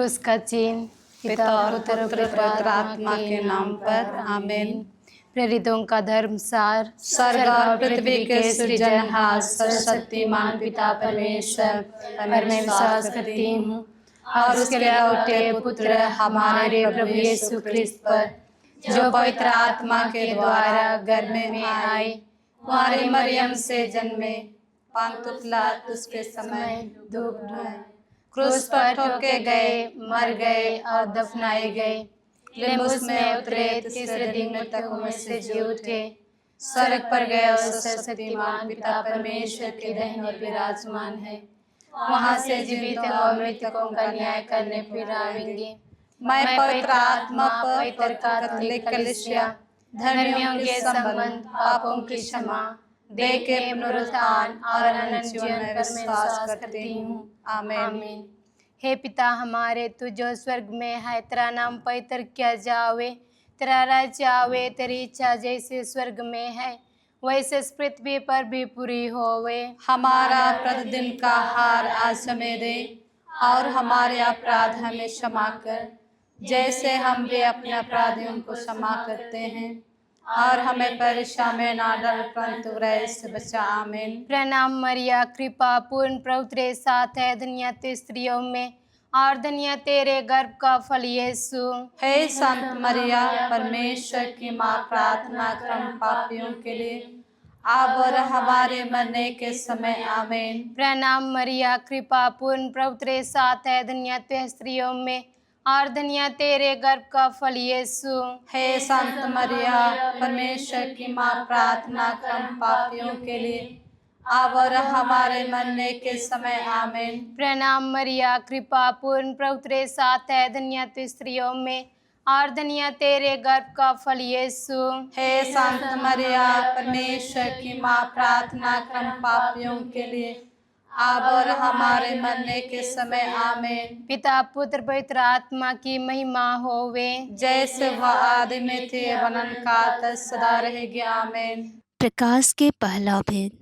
क्रूस का चिन्ह। पिता और पुत्र पवित्र आत्मा के नाम पर आमीन। प्रेरितों का धर्मसार। स्वर्ग और पृथ्वी के सृजनहार सर्वशक्तिमान पिता परमेश्वर पर मैं विश्वास करती हूँ और उसके लौटे पुत्र हमारे प्रभु यीशु ख्रिस्त पर, जो पवित्र आत्मा के द्वारा गर्भ में आए, कुंवारी मरियम से जन्मे, पंतुस पिलातुस के समय दुख ढाए, क्रूस पर ठोके गए, मर गए और दफनाए गए, लिम्बुस में उतरे, तीसरे दिन मृतकों में से जी उठे, स्वर्ग पर गए और सर्वशक्तिमान पिता परमेश्वर के दाहिने ओर विराजमान है, वहां से जीवित और मृतकों का न्याय करने फिर आएंगे। मैं पवित्र आत्मा पवित्र कैथोलिक कलीसिया, धर्मियों के संबंध, पापों की क्षमा, देह के पुनरुत्थान और अनंत जीवन में विश्वास करती हूँ। आमीन। हे पिता हमारे, तू जो स्वर्ग में है, तेरा नाम पवित्र किया जावे, तेरा राज्य आवे, तेरी इच्छा जैसे स्वर्ग में है वैसे इस पृथ्वी पर भी पूरी होवे। हमारा प्रतिदिन का आहार आज हमें दे और हमारे अपराध हमें क्षमा कर, जैसे हम भी अपने अपराधियों को क्षमा करते हैं, और हमें परीक्षा में ना डाल परंतु बुराई से बचा। आमीन। प्रणाम मरिया, कृपा पूर्ण प्रभु तेरे साथ है, धन्य तू स्त्रियों में और धन्य तेरे गर्भ का फल यीशु। हे संत मरिया, परमेश्वर की माँ, प्रार्थना कर हम पापियों के लिए अब और हमारे मरने के समय। आमीन। प्रणाम मरिया, कृपा पूर्ण प्रभु तेरे साथ है, धन्य तू स्त्रियों में और धन्य तेरे गर्भ का फल यीशु। हे संत मरिया, परमेश्वर की माँ, प्रार्थना कर हम पापियों के लिए अब और हमारे मरने के समय। आमीन। प्रणाम मरिया, कृपा पूर्ण प्रभु तेरे साथ है, धन्य तू स्त्रियों में और धन्य तेरे गर्भ का फल यीशु। हे संत मरिया, परमेश्वर की माँ, प्रार्थना कर हम पापियों के लिए अब और हमारे मरने के समय। आमीन। पिता पुत्र पवित्र आत्मा की महिमा होवे, जैसे वह आदि में थे, वनन का सदा रहेगी। आमीन। प्रकाश के पहला भेद।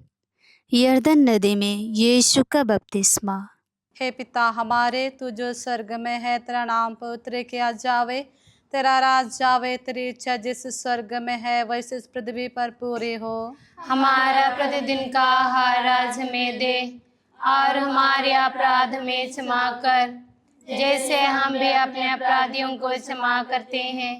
यरदन नदी में यीशु का बपतिस्मा। हे पिता हमारे, तू जो स्वर्ग में है, तेरा नाम पवित्र किया जावे, तेरा राज आवे, तेरी इच्छा जिस स्वर्ग में है वैसे इस पृथ्वी पर पूरी हो। हमारा प्रतिदिन का आहार आज हमें दे और हमारे अपराध में क्षमा कर, जैसे हम भी अपने अपराधियों को क्षमा करते हैं,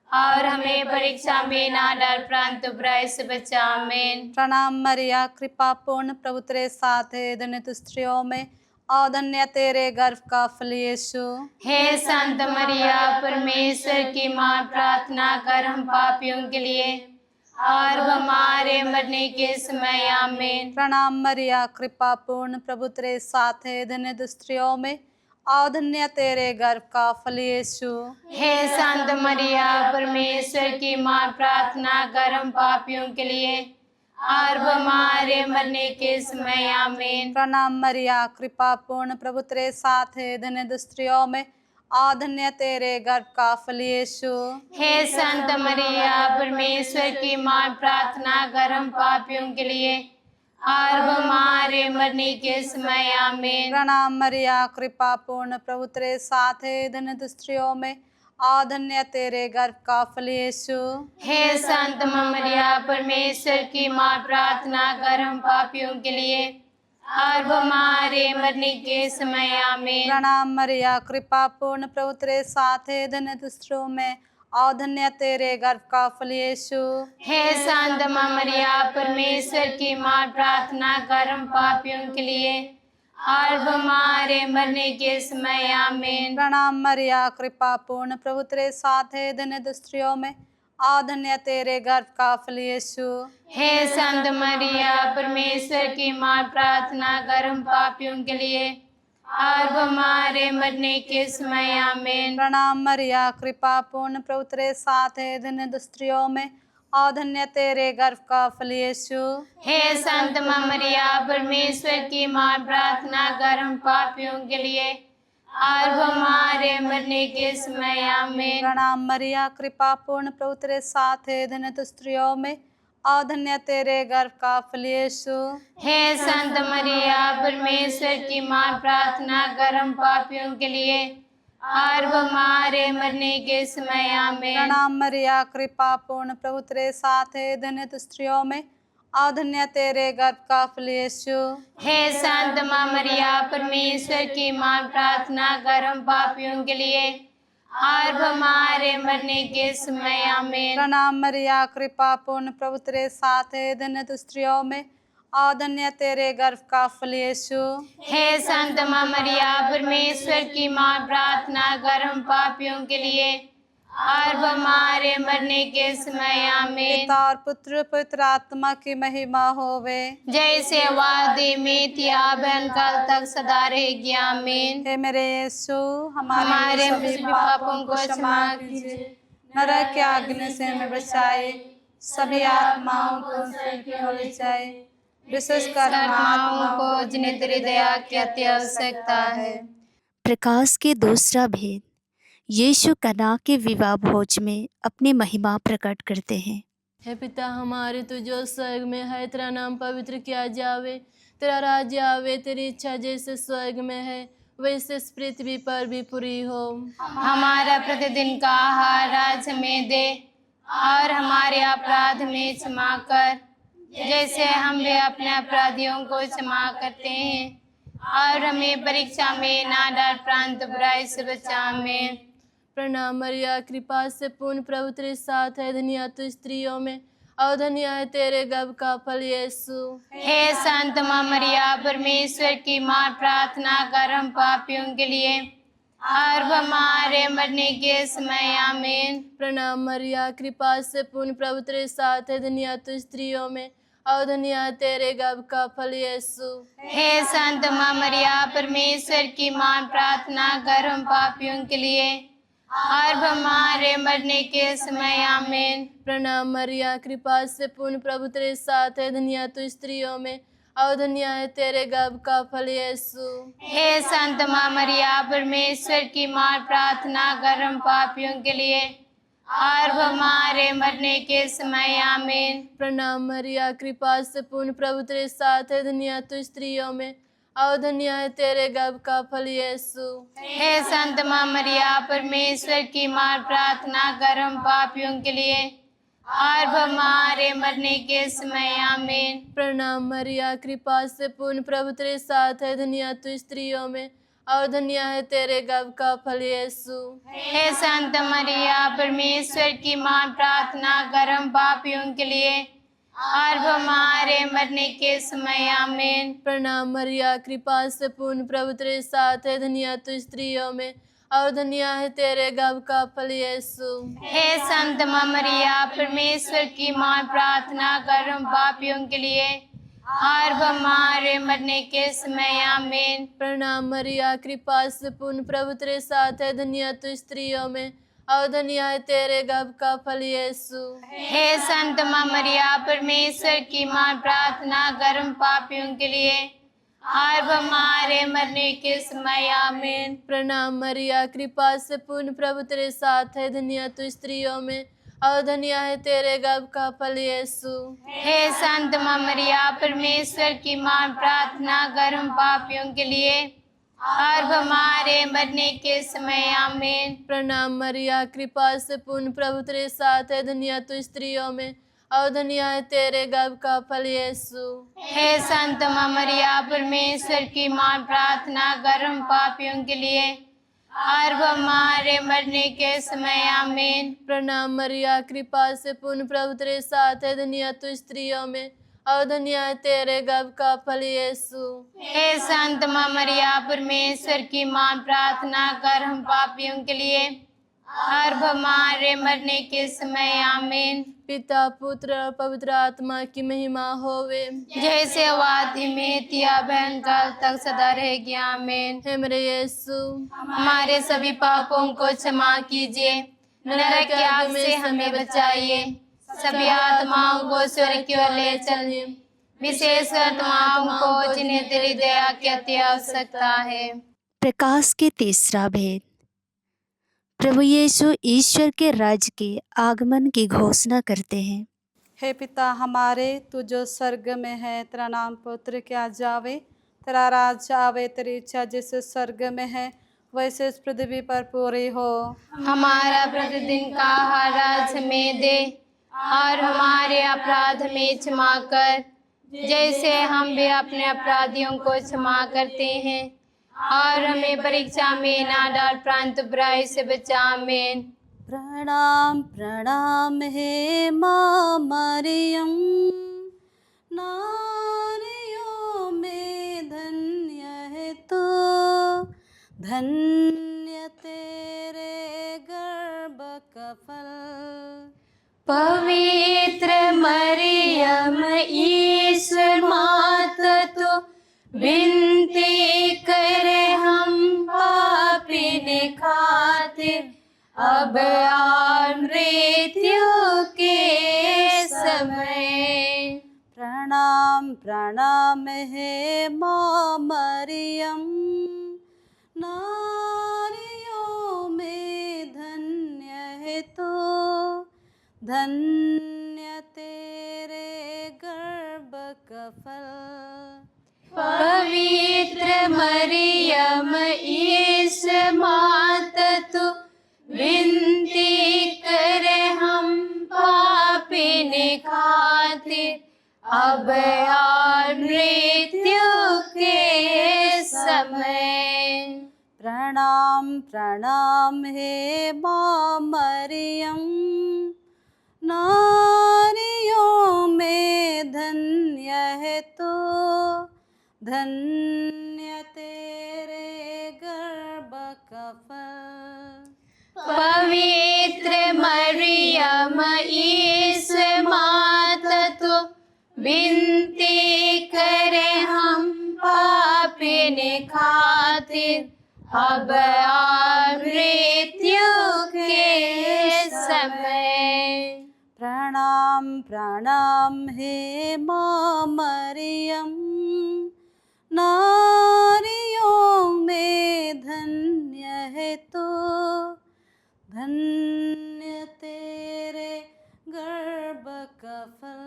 और हमें परीक्षा में ना डाल परंतु बुराई से बचा। आमीन। प्रणाम मरिया, कृपा पूर्ण प्रभु तेरे साथ है, धन्य तू स्त्रियों में और धन्य तेरे गर्भ का फल यीशु। हे संत मरिया, परमेश्वर की माँ, प्रार्थना कर हम पापियों के लिए और हमारे मरने के समय। आमीन। प्रणाम मरिया, कृपा पूर्ण प्रभु तेरे साथ है, धन्य तू स्त्रियों में और धन्य तेरे गर्भ का फल यीशु। हे संत मरिया, परमेश्वर की माँ, प्रार्थना कर हम पापियों के लिए और हमारे मरने के समय। आमीन। प्रणाम मरिया, कृपा पूर्ण प्रभु तेरे साथ है, धन्य तू स्त्रियों में और धन्य तेरे गर्भ का फल यीशु। हे संत मरिया, परमेश्वर की माँ, प्रार्थना कर हम पापियों के लिए और हमारे मरने के समय। आमीन। प्रणाम मरिया, कृपा पूर्ण प्रभु तेरे साथ है, धन्य तू स्त्रियों में और धन्य तेरे गर्भ का फल यीशु। हे संत मरिया, परमेश्वर की माँ, प्रार्थना कर हम पापियों के लिए और हमारे मरने के समय। आमीन। प्रणाम मरिया, कृपा पूर्ण प्रभु तेरे साथ है, धन्य तू स्त्रियों में और धन्य तेरे गर्भ का फल यीशु। हे संत मरिया, परमेश्वर की माँ, प्रार्थना कर हम पापियों के लिए और हमारे मरने के समय। आमीन। प्रणाम मरिया, कृपा पूर्ण प्रभु तेरे साथ है, धन्य तू स्त्रियों में और धन्य तेरे गर्भ का फल यीशु। हे संत मरिया, परमेश्वर की माँ, प्रार्थना कर हम पापियों के लिए और हमारे मरने के समय। आमीन। प्रणाम मरिया, कृपा पूर्ण प्रभु तेरे साथ है, धन्य तू स्त्रियों में और धन्य तेरे गर्भ का फल यीशु। हे संत मरिया, परमेश्वर की माँ, प्रार्थना कर हम पापियों के लिए और हमारे मरने के समय। आमीन। प्रणाम मरिया, कृपा पूर्ण प्रभु तेरे साथ है, धन्य तू स्त्रियों में और धन्य तेरे गर्भ का फल यीशु। हे संत मरिया, परमेश्वर की माँ, प्रार्थना कर हम पापियों के लिए और हमारे मरने के समय आमीन। प्रणाम मरिया, कृपा पूर्ण, प्रभु तेरे साथ है, धन्य तू स्त्रियों में और धन्य तेरे गर्भ का फल यीशु। हे संत माँ मरिया, परमेश्वर की माँ, प्रार्थना कर हम पापियों के लिए और हमारे मरने के समय आमीन। प्रणाम मरिया, कृपा पूर्ण, प्रभु तेरे साथ है, धन्य तू स्त्रियों में और धन्य तेरे गर्भ का फल यीशु। हे संत माँ मरिया, परमेश्वर की माँ, प्रार्थना कर हम पापियों के लिए और हमारे मरने के समय आमीन। पिता और पुत्र पवित्र आत्मा की महिमा होवे, जैसे वादे में थी आबन काल तक सदा रहेगी आमीन। हे मेरे यीशु, हमारे सभी पापों को क्षमा कीजिए, नरक के अग्नि से हमें बचाए, सभी आत्माओं को स्वर्ग की ओर ले जाए, विशेषकर आत्माओं को जिन्हें तेरी दया की अति आवश्यकता है। प्रकाश के दूसरा भेद, यीशु कना के विवाह भोज में अपनी महिमा प्रकट करते हैं। हे पिता हमारे, तू जो स्वर्ग में है, तेरा नाम पवित्र किया जावे, तेरा राज्य आवे, तेरी इच्छा जैसे स्वर्ग में है वैसे इस पृथ्वी पर भी पूरी हो। हमारा प्रतिदिन का आहार आज हमें दे और हमारे अपराध में क्षमा कर, जैसे हम भी अपने अपराधियों को क्षमा करते हैं, और हमें परीक्षा में ना डाल, प्रांत बुराई से बचा। आमीन। प्रणाम मरिया, कृपा से पूर्ण, प्रभु तेरे साथ है, धन्य तू स्त्रियों में और धन्य है तेरे गर्भ का फल यीशु। हे संत माँ मरिया, परमेश्वर की माँ, प्रार्थना कर हम पापियों के लिए और हमारे मरने के समय। आमीन। प्रणाम मरिया, कृपा से पूर्ण, प्रभु तेरे साथ है, धन्य तू स्त्रियों में और धन्य है तेरे गर्भ का फल यीशु। हे संत माँ मरिया, परमेश्वर की माँ, प्रार्थना कर हम पापियों के लिए और हमारे मरने के समय। आमीन। प्रणाम मरिया, कृपा से पूर्ण, प्रभु तेरे साथ है, धन्य तू स्त्रियों में और धन्य है तेरे गर्भ का फल यीशु। हे संत माँ मरिया, परमेश्वर की माँ, प्रार्थना कर हम पापियों के लिए और हमारे मरने के समय। आमीन। प्रणाम मरिया, कृपा से पूर्ण, प्रभु तेरे साथ है, धन्य तू स्त्रियों में और धन्य है तेरे गर्भ का फल यीशु। हे संत माँ मरिया, परमेश्वर की माँ, प्रार्थना कर हम पापियों के लिए और हमारे मरने के समय। आमीन। प्रणाम मरिया, कृपा से पूर्ण, प्रभु तेरे साथ है, धन्य तू स्त्रियों में और धन्य है तेरे गर्भ का फल यीशु। हे संत मरिया, परमेश्वर की माँ, प्रार्थना कर हम पापियों के लिए और हमारे मरने के समय। आमीन। प्रणाम मरिया, कृपा से पूर्ण, प्रभु तेरे साथ है, धन्य तू स्त्रियों में और धन्य है तेरे गर्भ का फल यीशु। हे संत माँ मरिया, परमेश्वर की माँ, प्रार्थना कर हम पापियों के लिए और हमारे मरने के समय। आमीन। प्रणाम मरिया, कृपा से पूर्ण, प्रभु तेरे साथ है, धन्य तू स्त्रियों में और धन्य है तेरे गर्भ का फल यीशु। हे संत माँ मरिया, परमेश्वर की माँ, प्रार्थना कर हम पापियों के लिए और हमारे मरने के समय। आमीन। प्रणाम मरिया, कृपा से पूर्ण, प्रभु तेरे साथ है, धन्य तू स्त्रियों में और धन्य है तेरे गर्भ का फल यीशु। हे संत माँ मरिया, परमेश्वर की माँ, प्रार्थना कर हम पापियों के लिए और हमारे मरने के समय। आमीन। प्रणाम मरिया, कृपा से पूर्ण, प्रभु तेरे साथ है, धन्य तू स्त्रियों में और धन्य है तेरे गर्भ का फल यीशु। हे संत माँ मरिया, परमेश्वर की माँ, प्रार्थना कर हम पापियों के लिए और हमारे मरने के समय। आमीन। प्रणाम मरिया, कृपा से पूर्ण, प्रभु तेरे साथ है, धन्य तू स्त्रियों में और धन्य है तेरे गर्भ का फल यीशु। हे संत माँ मरिया, परमेश्वर की माँ, प्रार्थना कर हम पापियों के लिए और हमारे मरने के समय। आमीन। पिता, पुत्र और पवित्र आत्मा की महिमा होवे, जैसे वादी में थी बहन काल तक सदा रहेगी। आमीन। हे मेरे यीशु, हमारे सभी पापों को क्षमा कीजिए, नरक की आग से हमें बचाइए, सभी आत्माओं को स्वर्ग की ओर ले चलिए, विशेष आत्माओं को जिन्हें तेरी दया की अति आवश्यकता है। प्रकाश के तीसरा भेद, प्रभु यीशु ईश्वर के राज्य के आगमन की घोषणा करते हैं। हे पिता हमारे, तू जो स्वर्ग में है, तेरा नाम पवित्र किया जावे, तेरा राज्य आवे, तेरी इच्छा जैसे स्वर्ग में है वैसे इस पृथ्वी पर पूरी हो। हमारा प्रतिदिन का आहार आज हमें दे, और हमारे अपराध में क्षमा कर, जैसे हम भी अपने अपराधियों को क्षमा करते हैं, और हमें परीक्षा में ना डाल, परंतु बुराई से बचा। आमीन। प्रणाम प्रणाम हे माँ मरियम, नारियों में धन्य है तू, धन्य तेरे गर्भ का फल। पवित्र मरियम ईश्वर माता तो विनती करे हम पापिन खातिर, अब और मृत्यु के समय। प्रणाम प्रणाम हे माँ मरियम, नारियों में धन्य है तू, धन्य तेरे गर्भ का फल। पवित्र मरियम ईश्वर माता तो विनती करे हम पापिन खातिर, अब और मृत्यु के समय। प्रणाम प्रणाम हे माँ मरियम, नारियों में धन्य है तू, धन्य तेरे गर्भ का फल। पवित्र मरियम ईश्वर माता तो विनती करे हम पापिन खातिर, अब और मृत्यु के समय। प्रणाम प्रणाम हे माँ मरियम, नारियों में धन्य है तू, धन्य तेरे गर्भ का फल।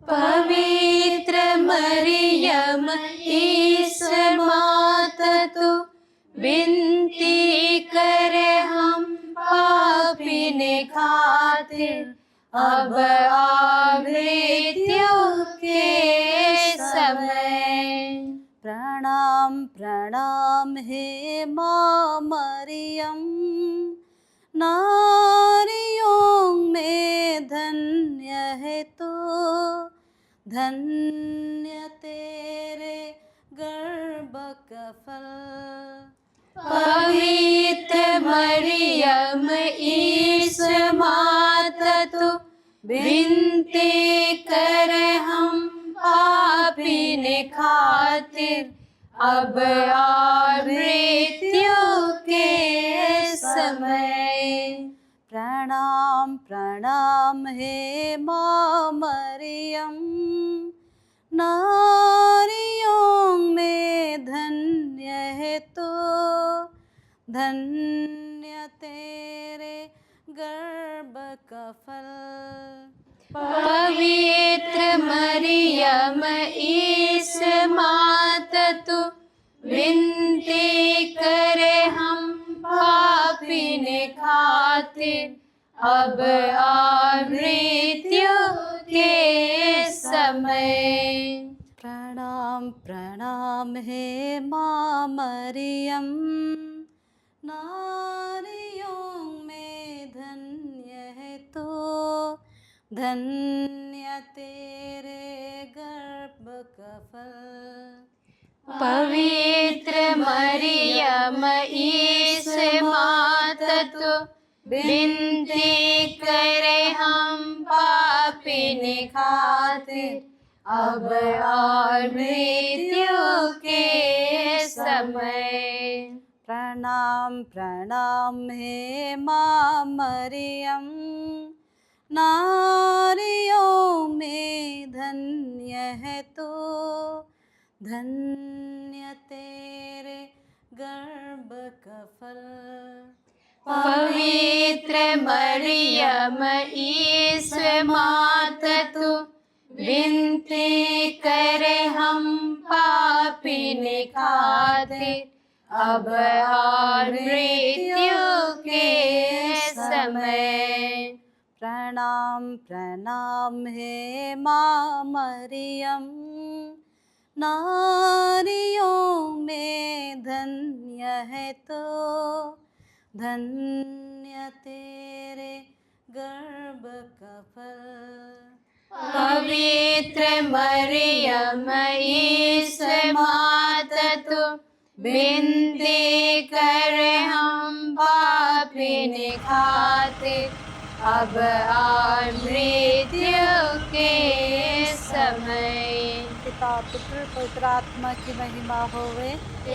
पवित्र मरियम ईश्वर माता तो विनती करे हम पापिन खातिर, अब और मृत्यु के समय। प्रणाम प्रणाम हे माँ मरियम, नारियों में धन्य है तू, धन्य तेरे गर्भ का फल। पवित्र मरियम ईश्वर माता तो विनती करे हम पापिन खातिर, अब और मृत्यु के समय। प्रणाम प्रणाम हे माँ मरियम, नारियों में धन्य है तू, धन्य तेरे गर्भ का फल। पवित्र मरियम ईश्वर माता तो विनती करे हम पापिन खातिर, अब और मृत्यु के समय। प्रणाम प्रणाम हे माँ मरियम, नारियों में धन्य है तू, धन्य तेरे गर्भ का फल। पवित्र मरियम ईश्वर माता तो विनती करे हम पापिन खातिर, अब और मृत्यु के समय। प्रणाम प्रणाम हे माँ मरियम, नारियों में धन्य है तू, धन्य तेरे गर्भ का फल। पवित्र मरियम ईश्वर माता तो विनती करे हम पापिन खातिर, अब और मृत्यु के समय। प्रणाम प्रणाम हे माँ मरियम, नारियों में धन्य है तो, धन्य तेरे गर्भ का फल। पवित्र मरियम ईश्वर माता तू विनती कर हम पापी खातिर, अब और मृत्यु के समय। पिता पुत्र पवित्र आत्मा की महिमा होवे,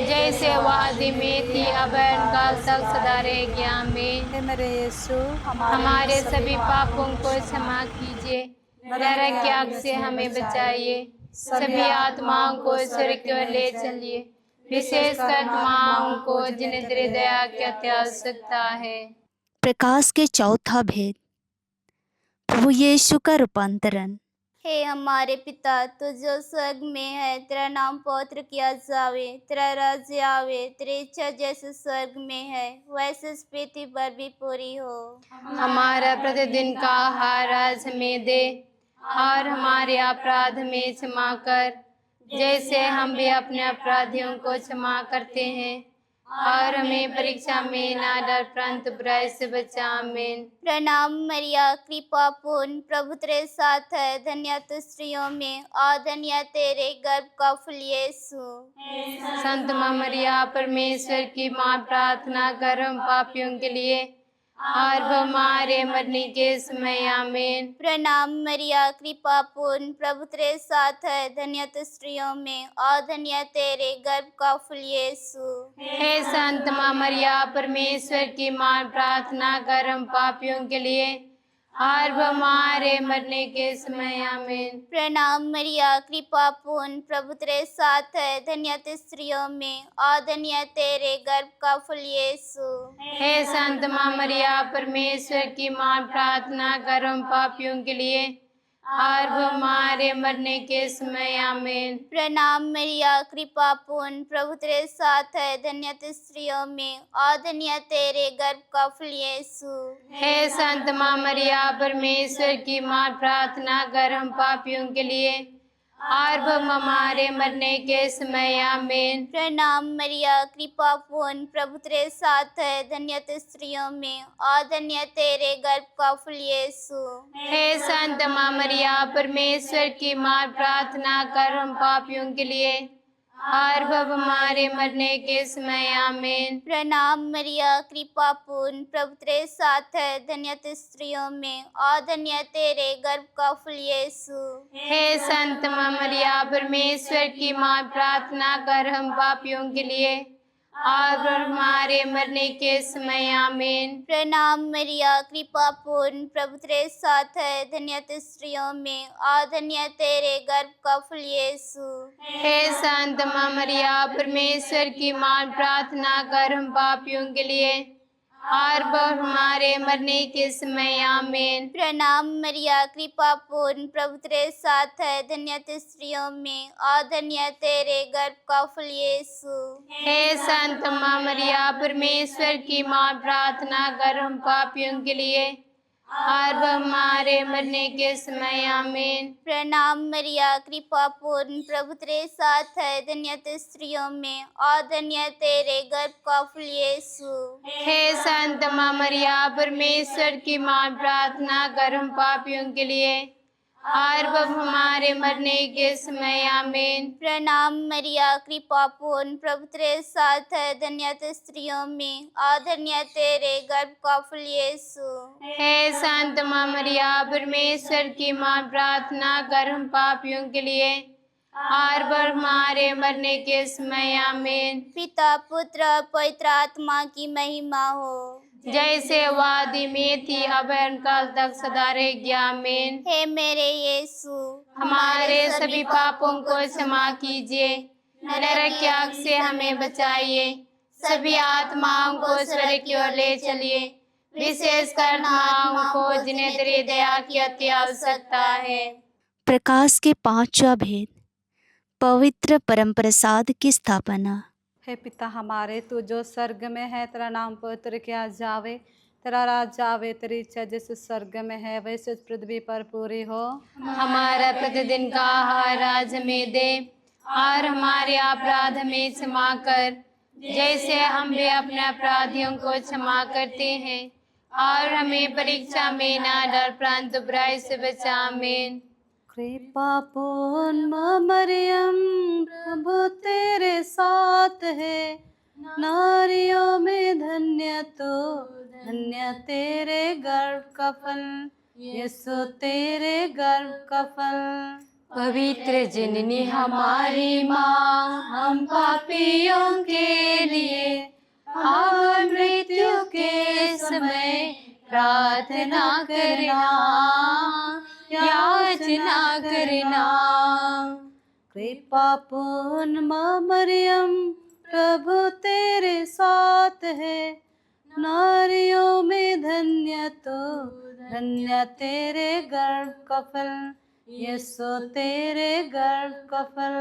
जैसे वादी में थी अब काल तक सदा रहेगी आमीन। हे मेरे यीशु हमारे सभी पापों को क्षमा कीजिए, नरक की आग से हमें बचाइए, सभी आत्माओं को स्वर्ग की ओर ले चलिए, विशेषकर आत्माओं को जिन्हें तेरी दया की अति आवश्यकता है। प्रकाश के चौथा भेद, प्रभु यीशु का रूपांतरण। हे हमारे पिता, तू जो स्वर्ग में है, तेरा नाम पवित्र किया जावे, तेरा राज्य आवे, तेरी इच्छा जैसे स्वर्ग में है वैसे इस पृथ्वी पर भी पूरी हो। हमारा प्रतिदिन का आहार आज हमें दे, और हमारे अपराध में क्षमा कर, जैसे हम भी अपने अपराधियों को क्षमा करते हैं, और हमें परीक्षा में न डाल परंतु बुराई से बचा। आमीन। प्रणाम मरिया, कृपा पूर्ण, प्रभु तेरे साथ है, धन्य तू स्त्रियों में और धन्य तेरे गर्भ का फल यीशु। संत माँ मरिया परमेश्वर की माँ, प्रार्थना कर हम पापियों के लिए, और हमारे मरने के समय। आमीन। प्रणाम मरिया, कृपा पूर्ण, प्रभु तेरे साथ है, धन्य तू स्त्रियों में और धन्य तेरे गर्भ का फल यीशु। हे संत माँ मरिया परमेश्वर की माँ, प्रार्थना कर हम पापियों के लिए, और हमारे मरने के समय। आमीन। प्रणाम मरिया, कृपा पूर्ण, प्रभु तेरे साथ है, धन्य तू स्त्रियों में और धन्य तेरे गर्भ का फल यीशु। हे संत माँ मरिया परमेश्वर की माँ, प्रार्थना कर हम पापियों के लिए, और हमारे मरने के समय। आमीन। प्रणाम मरिया, कृपा पूर्ण, प्रभु तेरे साथ है, धन्य तू स्त्रियों में और धन्य तेरे गर्भ का फल यीशु। हे संत माँ मरिया परमेश्वर की माँ, प्रार्थना कर हम पापियों के लिए, और हमारे मरने के समय। आमीन। प्रणाम मरिया, कृपा पूर्ण, प्रभु तेरे साथ है, धन्य तू स्त्रियों में और धन्य तेरे गर्भ का फल यीशु। हे संत माँ मरिया परमेश्वर की माँ, प्रार्थना कर हम पापियों के लिए, और हमारे मरने के समय। आमीन। प्रणाम मरिया, कृपा पूर्ण, प्रभु तेरे साथ है, धन्य तू स्त्रियों में और धन्य तेरे गर्भ का फल यीशु। हे संत माँ मरिया परमेश्वर की माँ, प्रार्थना कर हम पापियों के लिए, और हमारे मरने के समय। आमीन। प्रणाम मरिया, कृपा पूर्ण, प्रभु तेरे साथ है, धन्य तू स्त्रियों में और धन्य तेरे गर्भ का फल यीशु। हे संत माँ मरिया परमेश्वर की माँ, प्रार्थना कर हम पापियों के लिए, और हमारे मरने के समय। आमीन। प्रणाम मरिया, कृपा पूर्ण, प्रभु तेरे साथ है, धन्य तू स्त्रियों में और धन्य तेरे गर्भ का फल यीशु। हे संत माँ मरिया परमेश्वर की माँ, प्रार्थना कर हम पापियों के लिए, और हमारे मरने के समय। आमीन। प्रणाम मरिया, कृपा पूर्ण, प्रभु तेरे साथ है, धन्य तू स्त्रियों में और धन्य तेरे गर्भ का फल यीशु। हे संत माँ मरिया परमेश्वर की माँ, प्रार्थना कर हम पापियों के लिए, और हमारे मरने के समय। आमीन। प्रणाम मरिया, कृपा पूर्ण, प्रभु तेरे साथ है, धन्य तू स्त्रियों में और धन्य तेरे गर्भ का फल यीशु। हे संत माँ मरिया परमेश्वर की माँ, प्रार्थना कर हम पापियों के लिए, और हमारे मरने के समय। आमीन। पिता पुत्र और पवित्र आत्मा की महिमा हो, जैसे वादी में थी अब काल तक सदा रहेगी। आमीन। हे मेरे यीशु, हमारे सभी पापों को क्षमा कीजिए, नरक की आग से हमें बचाइए, सभी आत्माओं को स्वर्ग की ओर ले चलिए, विशेषकर आत्माओं को जिन्हें तेरी दया की अति आवश्यकता है। प्रकाश के पांचवा भेद, पवित्र परम प्रसाद की स्थापना। हे पिता हमारे, तू जो स्वर्ग में है, तेरा नाम पवित्र किया जावे, तेरा राज्य आवे, तेरी इच्छा जैसे स्वर्ग में है वैसे पृथ्वी पर पूरी हो। हमारा प्रतिदिन का आहार आज हमें दे, और हमारे अपराध हमें क्षमा कर, जैसे हम भी अपने अपराधियों को क्षमा करते हैं, और हमें परीक्षा में ना डर, परंतु बुराई से बचा। आमीन। कृपा पूर्ण मरियम, प्रभु तेरे साथ है, नारियों में धन्य तो धन्य तेरे गर्भ का फल, यीशु तेरे गर्भ का फल। पवित्र जननी हमारी माँ, हम पापियों के लिए अब मृत्यु के समय प्रार्थना करना, याचना करना। कृपा पूर्ण मरियम, प्रभु तेरे साथ है, नारियों में धन्य तो धन्य तेरे गर्भ का फल, यीशु तेरे गर्भ का फल।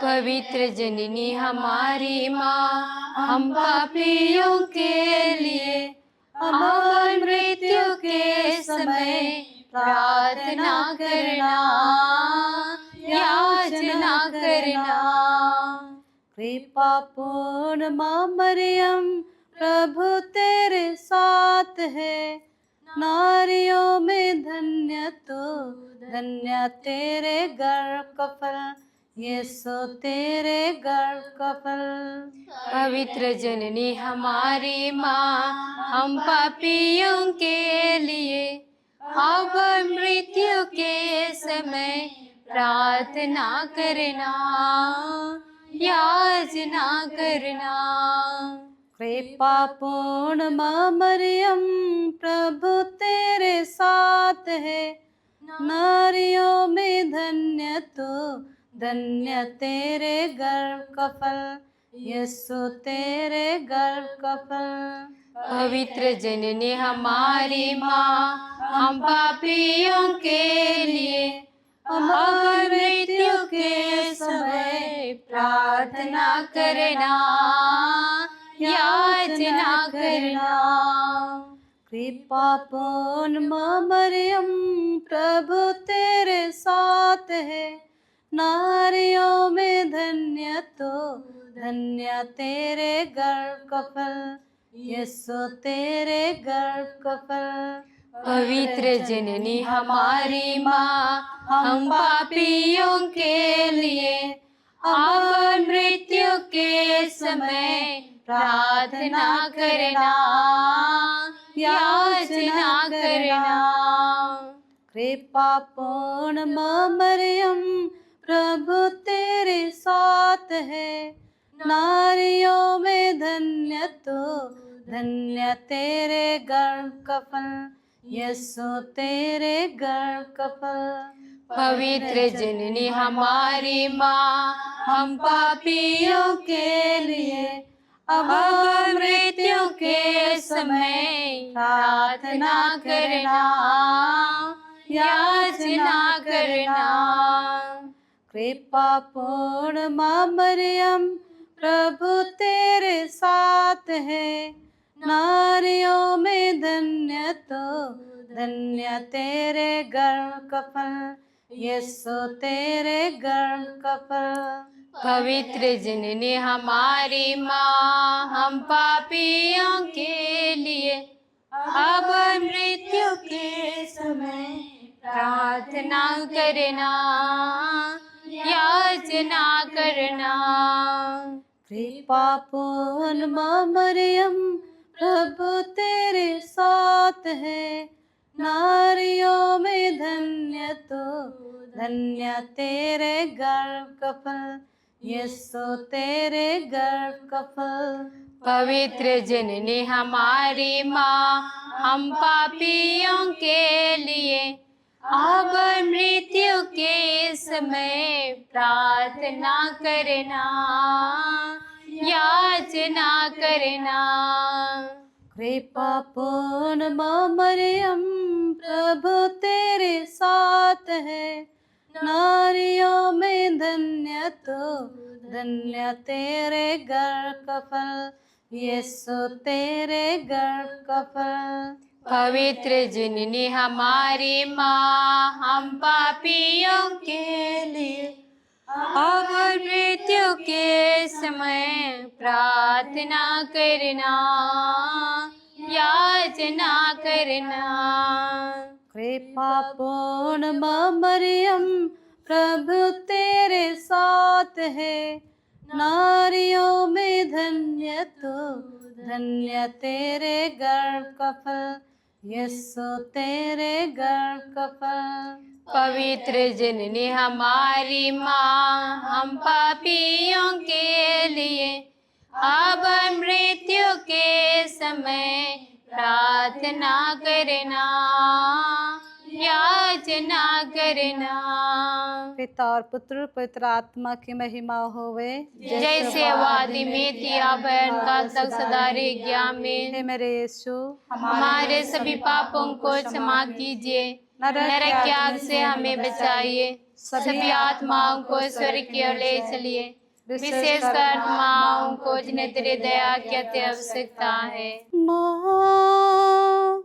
पवित्र जननी हमारी माँ, हम पापियों के लिए अब मृत्यु के समय प्रार्थना करना, याचना करना। कृपा पूर्ण मरियम, प्रभु तेरे साथ है, नारियों में धन्य तो धन्य तेरे गर्भ का फल, यीशु तेरे गर्भ का फल। पवित्र जननी हमारी माँ, हम पापियों के लिए अब मृत्यु के समय प्रार्थना करना, याचना करना। कृपा पूर्ण मरियम, प्रभु तेरे साथ है, नारियों में धन्य तो धन्य तेरे गर्भ का फल, यीशु तेरे गर्भ का फल। पवित्र जननी हमारी माँ, हम पापियों के लिए अब मृत्यु के समय प्रार्थना करना, याचना करना। कृपा पूर्ण मरियम, प्रभु तेरे साथ है, नारियों में धन्य तो धन्य तेरे गर्भ का फल, यीशु तेरे गर्भ का फल। पवित्र जननी हमारी माँ, हम पापियों के लिए अब मृत्यु के समय प्रार्थना करना, याचना करना। कृपा पूर्ण मरियम, प्रभु तेरे साथ है, नारियों में धन्य तो धन्य तेरे गर्भ का फल, यीशु तेरे गर्भ का फल। पवित्र जननी हमारी माँ, हम पापियों के लिए अब मृत्यु के समय प्रार्थना करना, याचना करना। कृपा पूर्ण मरियम, प्रभु तेरे साथ है, नारियों में धन्य तो धन्य तेरे गर्भ का फल, यीशु तेरे गर्भ का फल। पवित्र जननी हमारी माँ, हम पापियों के लिए अब मृत्यु के समय प्रार्थना करना, याचना करना। कृपा पूर्ण मरियम, प्रभु तेरे साथ है, नारियों में धन्य तो धन्य तेरे गर्भ का फल, यीशु तेरे गर्भ का फल। पवित्र जननी हमारी माँ, हम पापियों के लिए अब मृत्यु के समय प्रार्थना करना, याचना करना। कृपा पूर्ण मरियम, प्रभु तेरे साथ है, नारियों में धन्य तो धन्य तेरे घर का फल, यीशु तेरे घर का फल। पवित्र जननी हमारी माँ, हम पापियों के लिए अब और मृत्यु के समय प्रार्थना करना, याचना करना। कृपा पूर्ण माँ मरियम, प्रभु तेरे साथ है, नारियों में धन्य तो धन्य तेरे घर का फल, यीशु तेरे घर का फल। पवित्र जननी हमारी माँ, हम पापियों के लिए अब और मृत्यु के समय प्रार्थना करना, याचना करना। पिता और पुत्र पवित्र आत्मा की महिमा होवे, जैसे वादी में थी अब काल तक सदा रहेगी, आमीन। हे मेरे यीशु, हमारे सभी पापों को क्षमा कीजिए, नरक की आग से हमें बचाइए, सभी आत्माओं को स्वर्ग की ओर ले चलिए, विशेषकर आत्माओं को जिन्हें तेरी दया की अति आवश्यकता है। माँ,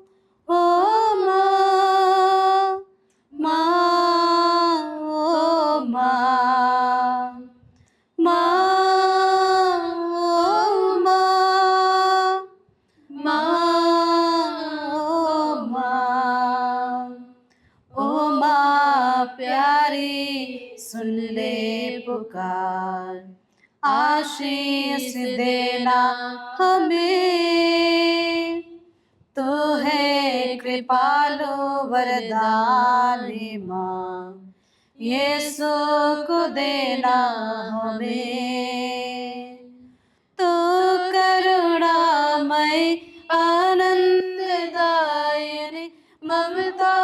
ओ माँ, माँ, ओ माँ, माँ, ओ माँ, माँ, ओ माँ, ओ माँ प्यारी, सुन ले पुकार, आशीष देना हमें, तो है कृपालु वरदानी माँ, यीशु को देना हमें, तो करुणामय आनंददायिनी, ममता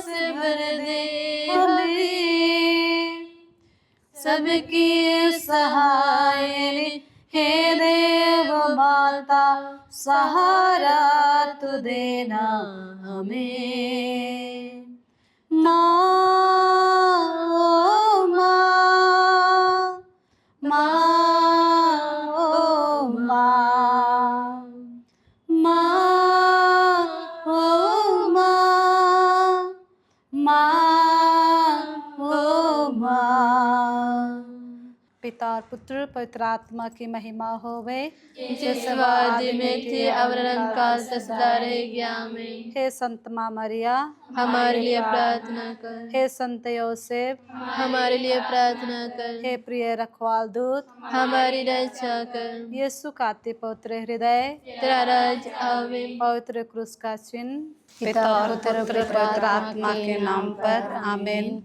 से भर दे हमें, सबकी सहायनी, हे देव माता, सहारा तू देना हमें। माँ, ओ माँ, माँ, ओ माँ, माँ, ओ माँ, माँ, ओ माँ। पिता और पुत्र पवित्र आत्मा की महिमा होवे, जिस वादी में थी अब काल तक सदा रहेगी, आमीन। हे संत माँ मरिया, हमारे लिए प्रार्थना कर। हे संत योसेफ, हमारे लिए प्रार्थना कर। हे प्रिय रखवाल दूत, हमारी रक्षा कर। यीशु का अति पवित्र हृदय, तेरा राज आवे। पवित्र क्रूस का चिन्ह, पिता और पुत्र पवित्र आत्मा के नाम पर, आमीन।